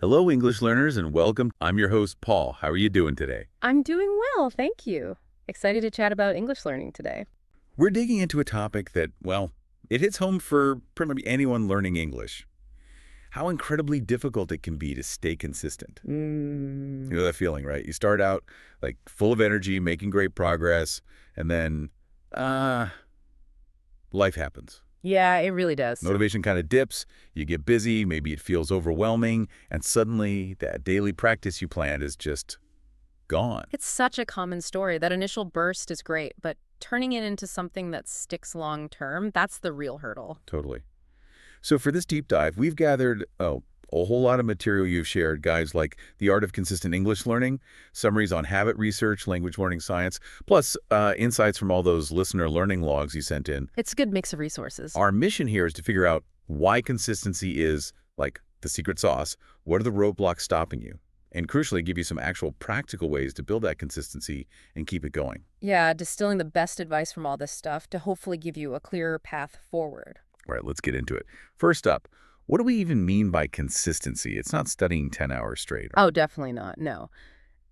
Hello, English learners, and welcome. I'm your host, Paul. How are you doing today? I'm doing well, thank you. Excited to chat about English learning today. We're digging into a topic that, well, it hits home for pretty much anyone learning English. How incredibly difficult it can be to stay consistent. You know that feeling, right? You start out like full of energy, making great progress, and then, life happens. Yeah, it really does. Motivation kind of dips, you get busy, maybe it feels overwhelming, and suddenly that daily practice you planned is just gone. It's such a common story. That initial burst is great, but turning it into something that sticks long term, that's the real hurdle. Totally. So for this deep dive, we've gathered a whole lot of material you've shared, guys, like The Art of Consistent English Learning, summaries on habit research, language learning science, plus insights from all those listener learning logs you sent in. It's a good mix of resources. Our mission here is to figure out why consistency is, like, the secret sauce. What are the roadblocks stopping you? And crucially, give you some actual practical ways to build that consistency and keep it going. Yeah, distilling the best advice from all this stuff to hopefully give you a clearer path forward. All right, let's get into it. First up, what do we even mean by consistency? It's not studying 10 hours straight. Oh, definitely not, no.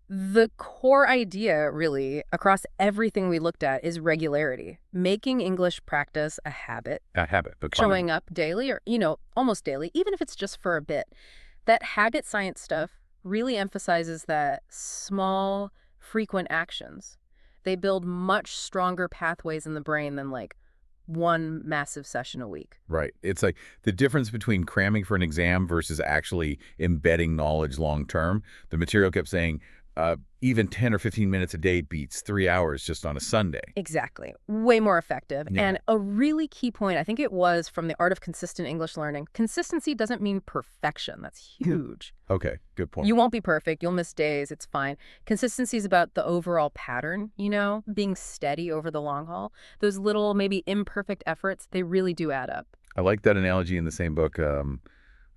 The core idea, really, across everything we looked at is regularity. Making English practice a habit. A habit, but Showing up daily or, almost daily, even if it's just for a bit. That habit science stuff really emphasizes that small, frequent actions. They build much stronger pathways in the brain than, like, one massive session a week. Right. It's like the difference between cramming for an exam versus actually embedding knowledge long term. The material kept saying even 10 or 15 minutes a day beats 3 hours just on a Sunday. Exactly. Way more effective. Yeah. And a really key point, I think it was from The Art of Consistent English Learning, consistency doesn't mean perfection. That's huge. Okay, good point. You won't be perfect. You'll miss days. It's fine. Consistency is about the overall pattern, being steady over the long haul. Those little, maybe imperfect efforts, they really do add up. I like that analogy in the same book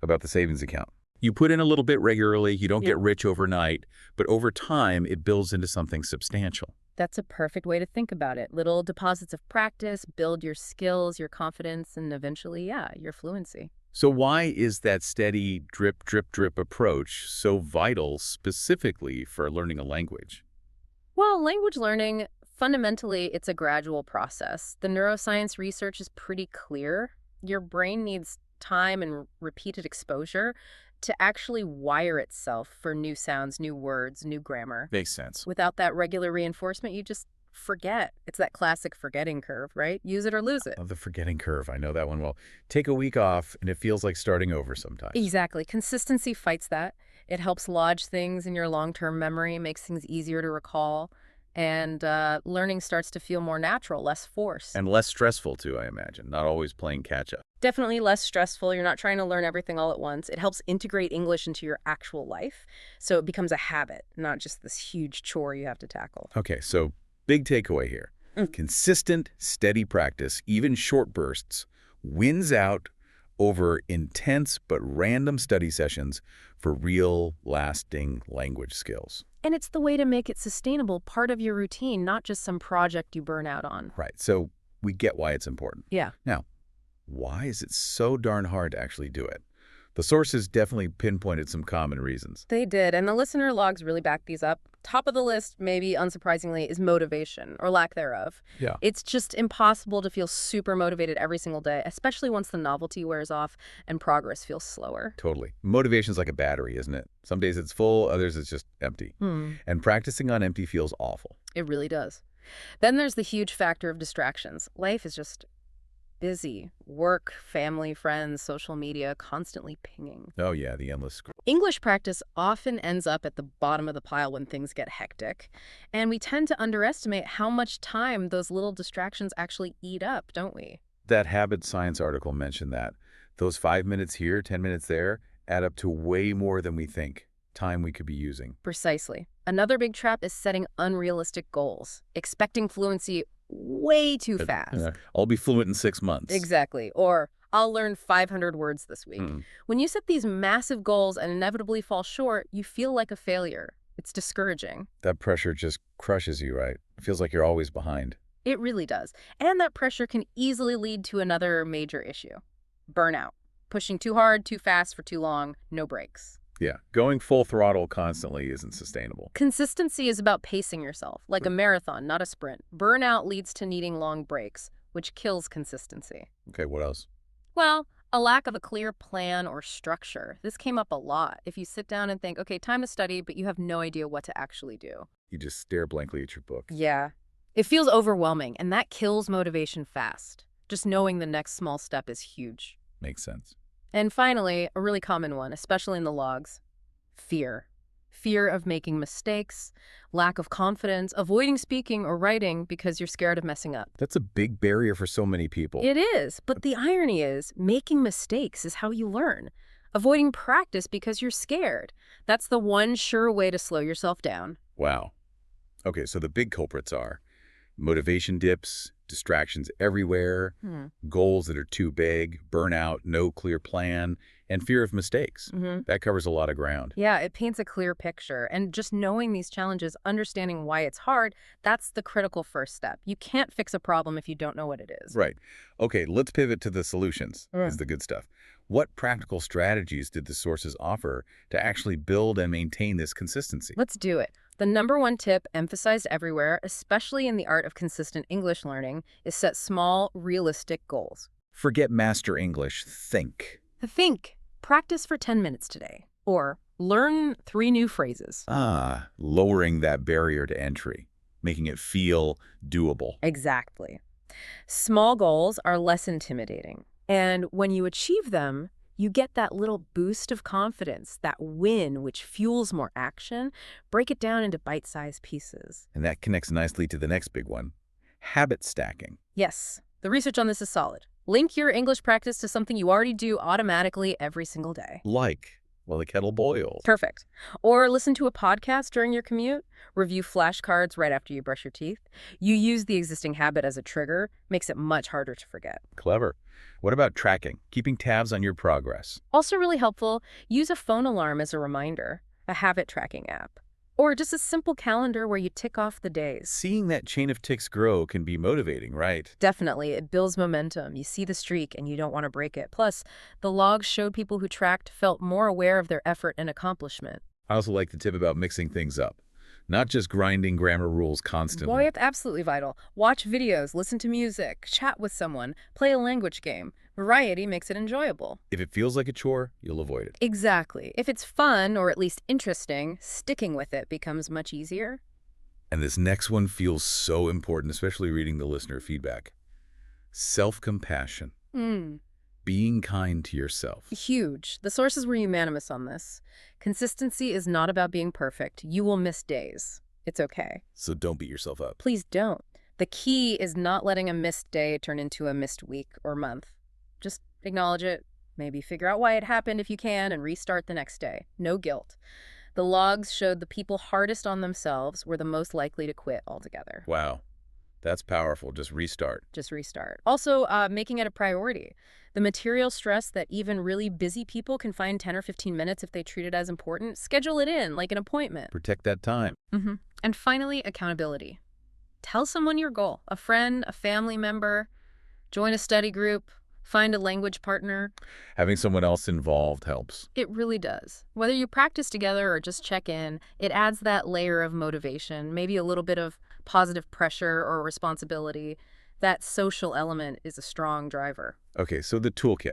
about the savings account. You put in a little bit regularly, you don't get rich overnight, but over time, it builds into something substantial. That's a perfect way to think about it. Little deposits of practice, build your skills, your confidence, and eventually, your fluency. So why is that steady drip, drip, drip approach so vital specifically for learning a language? Well, language learning, fundamentally, it's a gradual process. The neuroscience research is pretty clear. Your brain needs time and repeated exposure to actually wire itself for new sounds, new words, new grammar. Makes sense. Without that regular reinforcement, you just forget. It's that classic forgetting curve, right? Use it or lose it. Oh, the forgetting curve. I know that one well. Take a week off, and it feels like starting over sometimes. Exactly. Consistency fights that. It helps lodge things in your long-term memory, makes things easier to recall, and learning starts to feel more natural, less forced. And less stressful, too, I imagine. Not always playing catch-up. Definitely less stressful. You're not trying to learn everything all at once. It helps integrate English into your actual life, so it becomes a habit, not just this huge chore you have to tackle. Okay, so big takeaway here. Consistent, steady practice, even short bursts, wins out over intense but random study sessions for real, lasting language skills. And it's the way to make it sustainable, part of your routine, not just some project you burn out on. Right, so we get why it's important. Yeah. Now, why is it so darn hard to actually do it? The sources definitely pinpointed some common reasons. They did, and the listener logs really back these up. Top of the list, maybe unsurprisingly, is motivation, or lack thereof. Yeah. It's just impossible to feel super motivated every single day, especially once the novelty wears off and progress feels slower. Totally. Motivation's like a battery, isn't it? Some days it's full, others it's just empty. And practicing on empty feels awful. It really does. Then there's the huge factor of distractions. Life is just busy. Work, family, friends, social media, constantly pinging. Oh yeah, the endless scroll. English practice often ends up at the bottom of the pile when things get hectic. And we tend to underestimate how much time those little distractions actually eat up, don't we? That habit science article mentioned that. Those 5 minutes here, 10 minutes there, add up to way more than we think. Time we could be using. Precisely. Another big trap is setting unrealistic goals, expecting fluency way too fast. I'll be fluent in 6 months. Exactly. Or I'll learn 500 words this week. When you set these massive goals and inevitably fall short, you feel like a failure. It's discouraging. That pressure just crushes you, right? It feels like you're always behind. It really does. And that pressure can easily lead to another major issue. Burnout. Pushing too hard, too fast for too long, no breaks. Yeah, going full throttle constantly isn't sustainable. Consistency is about pacing yourself, like a marathon, not a sprint. Burnout leads to needing long breaks, which kills consistency. Okay, what else? Well, a lack of a clear plan or structure. This came up a lot. If you sit down and think, okay, time to study, but you have no idea what to actually do. You just stare blankly at your book. Yeah. It feels overwhelming, and that kills motivation fast. Just knowing the next small step is huge. Makes sense. And finally, a really common one, especially in the logs, fear. Fear of making mistakes, lack of confidence, avoiding speaking or writing because you're scared of messing up. That's a big barrier for so many people. It is, but the irony is, making mistakes is how you learn. Avoiding practice because you're scared. That's the one sure way to slow yourself down. Wow. Okay, so the big culprits are motivation dips, distractions everywhere, goals that are too big, burnout, no clear plan, and fear of mistakes. That covers a lot of ground. Yeah, it paints a clear picture. And just knowing these challenges, understanding why it's hard, that's the critical first step. You can't fix a problem if you don't know what it is. Right. Okay, let's pivot to the solutions, is the good stuff. What practical strategies did the sources offer to actually build and maintain this consistency? Let's do it. The number one tip emphasized everywhere, especially in the art of consistent English learning, is set small, realistic goals. Forget master English, think. Think. Practice for 10 minutes today. Or learn 3 new phrases. Lowering that barrier to entry, making it feel doable. Exactly. Small goals are less intimidating. And when you achieve them, you get that little boost of confidence, that win, which fuels more action. Break it down into bite-sized pieces. And that connects nicely to the next big one, habit stacking. Yes, the research on this is solid. Link your English practice to something you already do automatically every single day. Like, well, the kettle boils. Perfect. Or listen to a podcast during your commute, review flashcards right after you brush your teeth. You use the existing habit as a trigger, makes it much harder to forget. Clever. What about tracking, keeping tabs on your progress? Also really helpful, use a phone alarm as a reminder, a habit tracking app, or just a simple calendar where you tick off the days. Seeing that chain of ticks grow can be motivating, right? Definitely, it builds momentum. You see the streak and you don't want to break it. Plus, the logs showed people who tracked felt more aware of their effort and accomplishment. I also like the tip about mixing things up, not just grinding grammar rules constantly. Boy, it's absolutely vital. Watch videos, listen to music, chat with someone, play a language game. Variety makes it enjoyable. If it feels like a chore, you'll avoid it. Exactly. If it's fun or at least interesting, sticking with it becomes much easier. And this next one feels so important, especially reading the listener feedback. Self-compassion. Being kind to yourself. Huge. The sources were unanimous on this. Consistency is not about being perfect. You will miss days. It's okay. So don't beat yourself up. Please don't. The key is not letting a missed day turn into a missed week or month. Just acknowledge it, maybe figure out why it happened if you can, and restart the next day. No guilt. The logs showed the people hardest on themselves were the most likely to quit altogether. Wow. That's powerful. Just restart. Just restart. Also, making it a priority. The material stress that even really busy people can find 10 or 15 minutes if they treat it as important, schedule it in like an appointment. Protect that time. And finally, accountability. Tell someone your goal, a friend, a family member, join a study group, find a language partner. Having someone else involved helps. It really does. Whether you practice together or just check in, it adds that layer of motivation, maybe a little bit of positive pressure or responsibility. That social element is a strong driver. Okay, so the toolkit.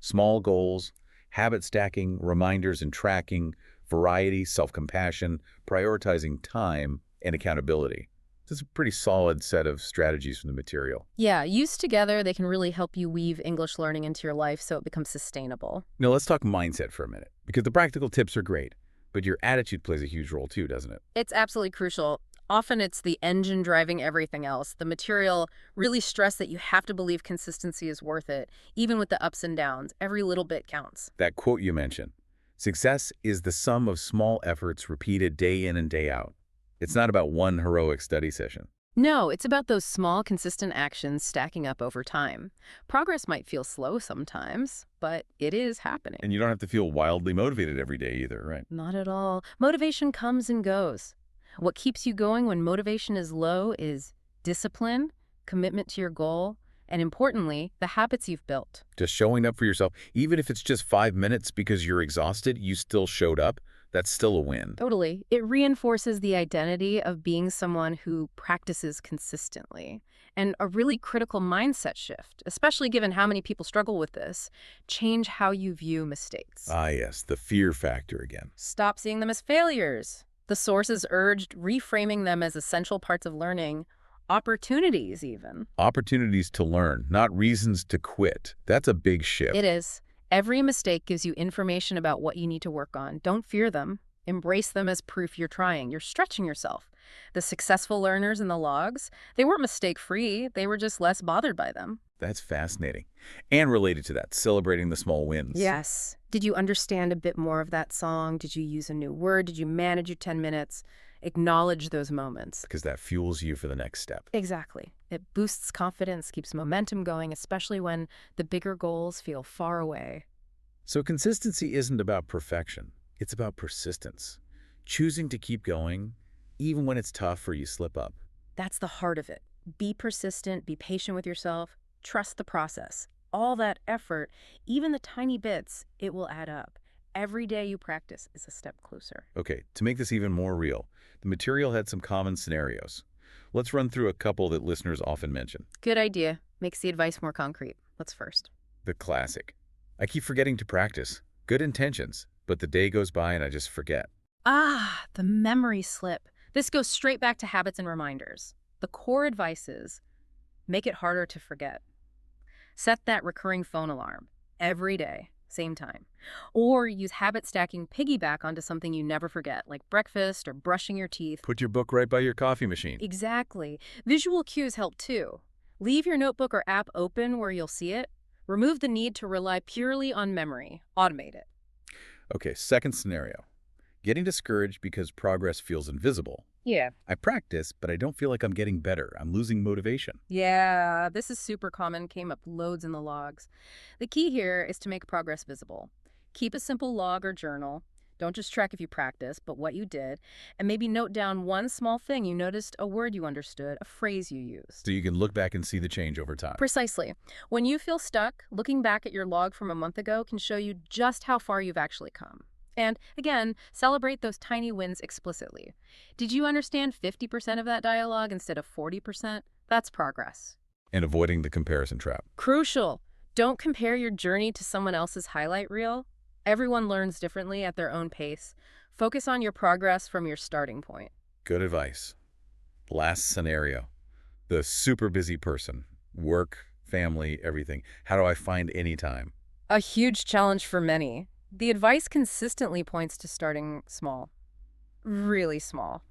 Small goals, habit stacking, reminders and tracking, variety, self-compassion, prioritizing time, and accountability. This is a pretty solid set of strategies from the material. Yeah, used together, they can really help you weave English learning into your life so it becomes sustainable. Now let's talk mindset for a minute, because the practical tips are great, but your attitude plays a huge role too, doesn't it? It's absolutely crucial. Often it's the engine driving everything else. The material really stressed that you have to believe consistency is worth it, even with the ups and downs. Every little bit counts. That quote you mentioned, success is the sum of small efforts repeated day in and day out. It's not about one heroic study session. No, it's about those small, consistent actions stacking up over time. Progress might feel slow sometimes, but it is happening. And you don't have to feel wildly motivated every day either, right? Not at all. Motivation comes and goes. What keeps you going when motivation is low is discipline, commitment to your goal, and importantly, the habits you've built. Just showing up for yourself, even if it's just 5 minutes because you're exhausted, you still showed up. That's still a win. Totally. It reinforces the identity of being someone who practices consistently. And a really critical mindset shift, especially given how many people struggle with this, change how you view mistakes. Ah, yes, the fear factor again. Stop seeing them as failures. The sources urged reframing them as essential parts of learning, opportunities even. Opportunities to learn, not reasons to quit. That's a big shift. It is. Every mistake gives you information about what you need to work on. Don't fear them. Embrace them as proof you're trying. You're stretching yourself. The successful learners in the logs, they weren't mistake-free. They were just less bothered by them. That's fascinating. And related to that, celebrating the small wins. Yes. Did you understand a bit more of that song? Did you use a new word? Did you manage your 10 minutes? Acknowledge those moments. Because that fuels you for the next step. Exactly. It boosts confidence, keeps momentum going, especially when the bigger goals feel far away. So consistency isn't about perfection. It's about persistence. Choosing to keep going, even when it's tough or you slip up. That's the heart of it. Be persistent, be patient with yourself, trust the process. All that effort, even the tiny bits, it will add up. Every day you practice is a step closer. Okay, to make this even more real, the material had some common scenarios. Let's run through a couple that listeners often mention. Good idea. Makes the advice more concrete. What's first? The classic. I keep forgetting to practice. Good intentions, but the day goes by and I just forget. Ah, the memory slip. This goes straight back to habits and reminders. The core advice is make it harder to forget. Set that recurring phone alarm every day, same time. Or use habit stacking piggyback onto something you never forget, like breakfast or brushing your teeth. Put your book right by your coffee machine. Exactly. Visual cues help too. Leave your notebook or app open where you'll see it. Remove the need to rely purely on memory. Automate it. Okay, second scenario. Getting discouraged because progress feels invisible. Yeah. I practice, but I don't feel like I'm getting better. I'm losing motivation. Yeah, this is super common, came up loads in the logs. The key here is to make progress visible. Keep a simple log or journal. Don't just track if you practice, but what you did, and maybe note down one small thing you noticed, a word you understood, a phrase you used. So you can look back and see the change over time. Precisely. When you feel stuck, looking back at your log from a month ago can show you just how far you've actually come. And again, celebrate those tiny wins explicitly. Did you understand 50% of that dialogue instead of 40%? That's progress. And avoiding the comparison trap. Crucial. Don't compare your journey to someone else's highlight reel. Everyone learns differently at their own pace. Focus on your progress from your starting point. Good advice. Last scenario. The super busy person. Work, family, everything. How do I find any time? A huge challenge for many. The advice consistently points to starting small. Really small.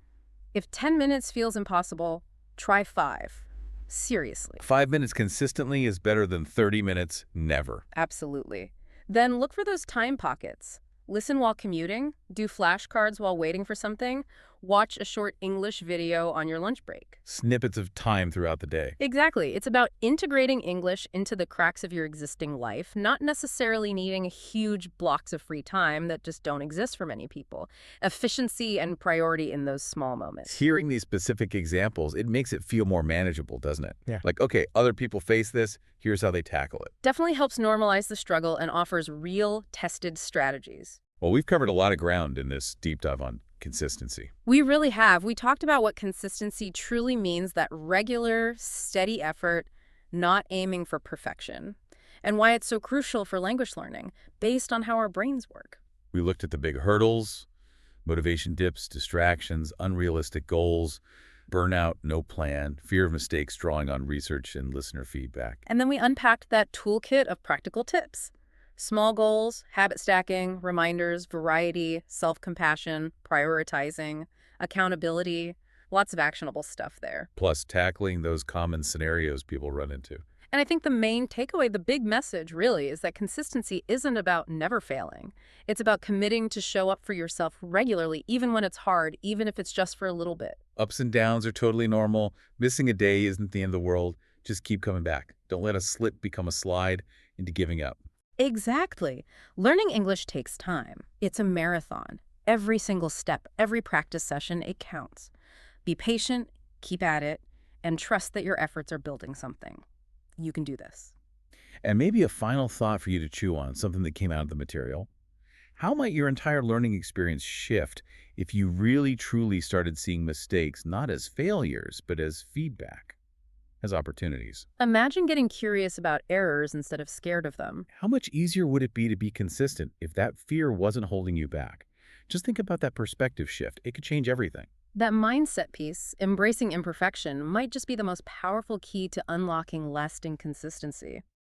If 10 minutes feels impossible, try 5. Seriously. 5 minutes consistently is better than 30 minutes never. Absolutely. Then look for those time pockets. Listen while commuting, do flashcards while waiting for something, watch a short English video on your lunch break. Snippets of time throughout the day. Exactly. It's about integrating English into the cracks of your existing life, not necessarily needing huge blocks of free time that just don't exist for many people. Efficiency and priority in those small moments. Hearing these specific examples, it makes it feel more manageable, doesn't it? Yeah. Like, okay, other people face this, here's how they tackle it. Definitely helps normalize the struggle and offers real, tested strategies. Well, we've covered a lot of ground in this deep dive on consistency. We really have. We talked about what consistency truly means, that regular, steady effort, not aiming for perfection, and why it's so crucial for language learning, based on how our brains work. We looked at the big hurdles, motivation dips, distractions, unrealistic goals, burnout, no plan, fear of mistakes, drawing on research and listener feedback. And then we unpacked that toolkit of practical tips. Small goals, habit stacking, reminders, variety, self-compassion, prioritizing, accountability, lots of actionable stuff there. Plus tackling those common scenarios people run into. And I think the main takeaway, the big message really, is that consistency isn't about never failing. It's about committing to show up for yourself regularly, even when it's hard, even if it's just for a little bit. Ups and downs are totally normal. Missing a day isn't the end of the world. Just keep coming back. Don't let a slip become a slide into giving up. Exactly. Learning English takes time. It's a marathon. Every single step, every practice session, it counts. Be patient, keep at it, and trust that your efforts are building something. you can do this. And maybe a final thought for you to chew on, something that came out of the material. How might your entire learning experience shift if you really truly started seeing mistakes not as failures, but as feedback, as opportunities? Imagine getting curious about errors instead of scared of them. How much easier would it be to be consistent if that fear wasn't holding you back? Just think about that perspective shift. It could change everything. That mindset piece, embracing imperfection, might just be the most powerful key to unlocking lasting consistency.